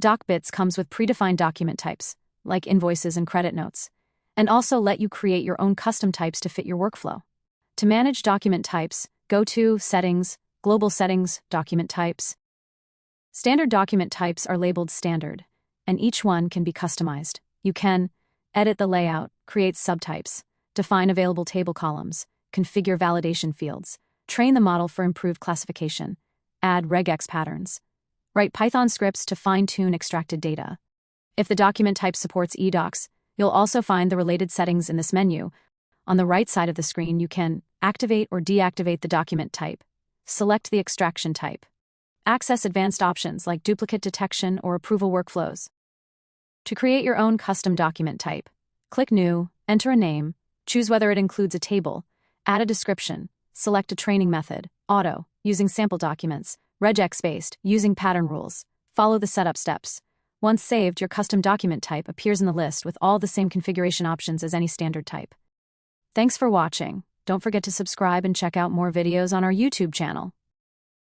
DocBits comes with predefined document types, like invoices and credit notes, and also let you create your own custom types to fit your workflow. To manage document types, go to Settings, Global Settings, Document Types. Standard document types are labeled standard, and each one can be customized. You can edit the layout, create subtypes, define available table columns, configure validation fields, train the model for improved classification, add regex patterns, write Python scripts to fine-tune extracted data. If the document type supports eDocs, you'll also find the related settings in this menu. On the right side of the screen, you can activate or deactivate the document type, select the extraction type, access advanced options like duplicate detection or approval workflows. To create your own custom document type, click New, enter a name, choose whether it includes a table, add a description, select a training method, auto, using sample documents, regex-based, using pattern rules. Follow the setup steps. Once saved, your custom document type appears in the list with all the same configuration options as any standard type. Thanks for watching. Don't forget to subscribe and check out more videos on our YouTube channel.